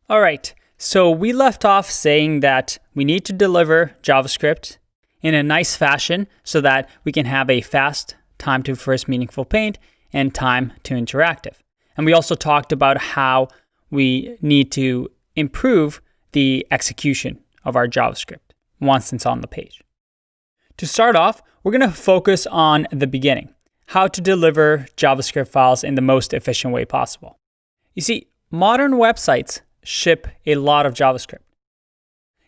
All right, so we left off saying that we need to deliver JavaScript in a nice fashion so that we can have a fast time to first meaningful paint and time to interactive. And we also talked about how we need to improve the execution of our JavaScript once it's on the page. To start off, we're going to focus on the beginning, how to deliver JavaScript files in the most efficient way possible. You see, modern websites ship a lot of JavaScript.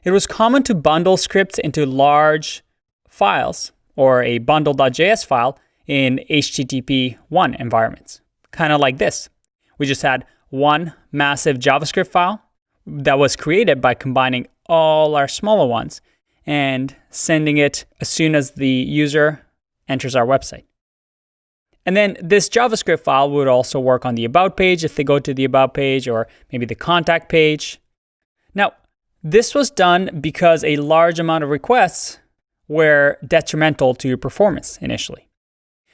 It was common to bundle scripts into large files or a bundle.js file in HTTP 1 environments, kind of like this. We just had one massive JavaScript file that was created by combining all our smaller ones and sending it as soon as the user enters our website. And then this JavaScript file would also work on the About page if they go to the About page, or maybe the Contact page. Now, this was done because a large amount of requests were detrimental to your performance initially.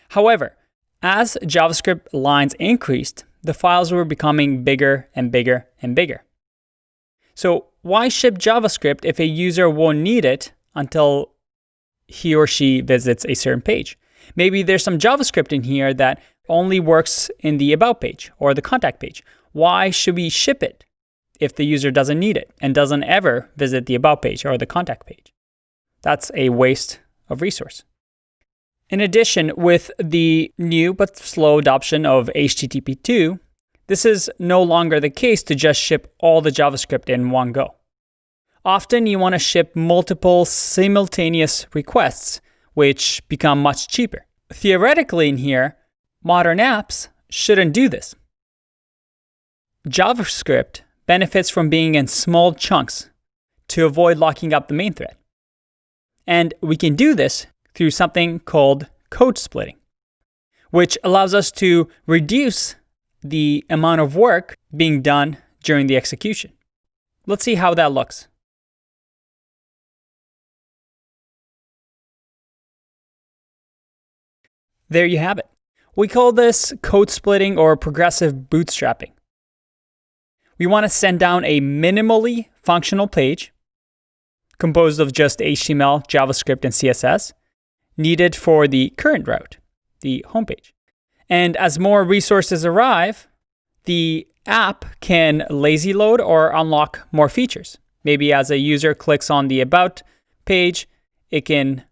However, as JavaScript lines increased, the files were becoming bigger and bigger and bigger. So why ship JavaScript if a user won't need it until he or she visits a certain page? Maybe there's some JavaScript in here that only works in the About page or the Contact page. Why should we ship it if the user doesn't need it and doesn't ever visit the About page or the Contact page? That's a waste of resource. In addition, with the new but slow adoption of HTTP 2, this is no longer the case to just ship all the JavaScript in one go. Often you want to ship multiple simultaneous requests, which become much cheaper. Theoretically in here, modern apps shouldn't do this. JavaScript benefits from being in small chunks to avoid locking up the main thread. And we can do this through something called code splitting, which allows us to reduce the amount of work being done during the execution. Let's see how that looks. There you have it. We call this code splitting or progressive bootstrapping. We want to send down a minimally functional page composed of just HTML, JavaScript, and CSS needed for the current route, the homepage. And as more resources arrive, the app can lazy load or unlock more features. Maybe as a user clicks on the About page, it can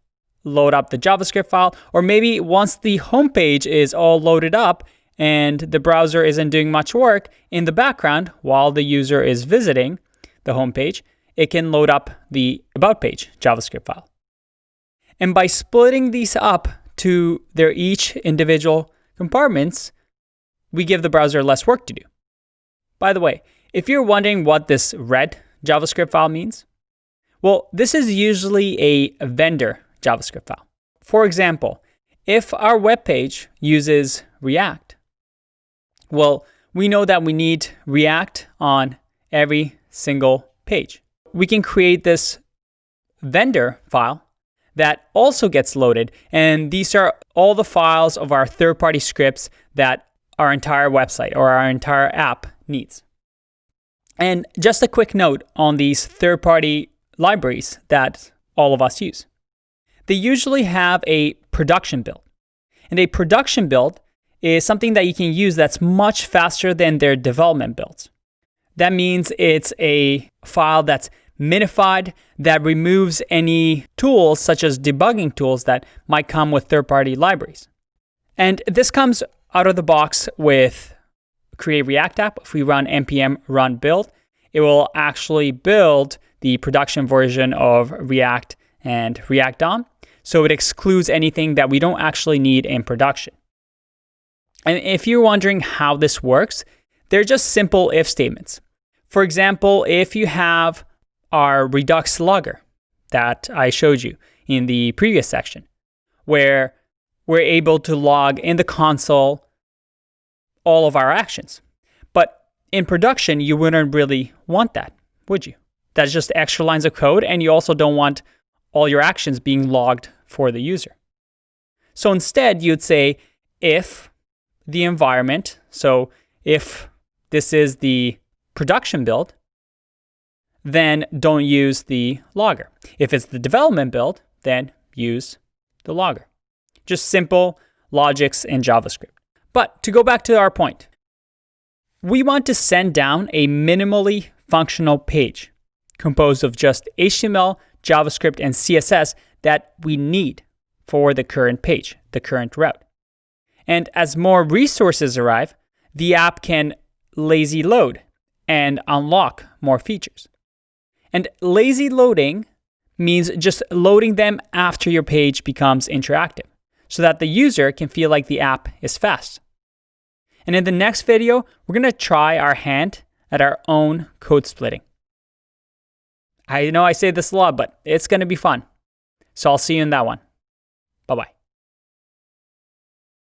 load up the JavaScript file, or maybe once the homepage is all loaded up and the browser isn't doing much work, in the background, while the user is visiting the homepage, it can load up the About page JavaScript file. And by splitting these up to their each individual compartments, we give the browser less work to do. By the way, if you're wondering what this red JavaScript file means, well, this is usually a vendor JavaScript file. For example, if our web page uses React, well, we know that we need React on every single page. We can create this vendor file that also gets loaded, and these are all the files of our third-party scripts that our entire website or our entire app needs. And just a quick note on these third-party libraries that all of us use. They usually have a production build. And a production build is something that you can use that's much faster than their development builds. That means it's a file that's minified, that removes any tools such as debugging tools that might come with third-party libraries. And this comes out of the box with Create React App. If we run npm run build, it will actually build the production version of React and React DOM. So it excludes anything that we don't actually need in production. And if you're wondering how this works, they're just simple if statements. For example, if you have our Redux logger that I showed you in the previous section, where we're able to log in the console all of our actions. But in production, you wouldn't really want that, would you? That's just extra lines of code, and you also don't want all your actions being logged for the user. So instead, you'd say if the environment, so if this is the production build, then don't use the logger. If it's the development build, then use the logger. Just simple logics in JavaScript. But to go back to our point, we want to send down a minimally functional page composed of just HTML, JavaScript, and CSS that we need for the current page, the current route. And as more resources arrive, the app can lazy load and unlock more features. And lazy loading means just loading them after your page becomes interactive so that the user can feel like the app is fast. And in the next video, we're going to try our hand at our own code splitting. I know I say this a lot, but it's going to be fun. So I'll see you in that one. Bye-bye.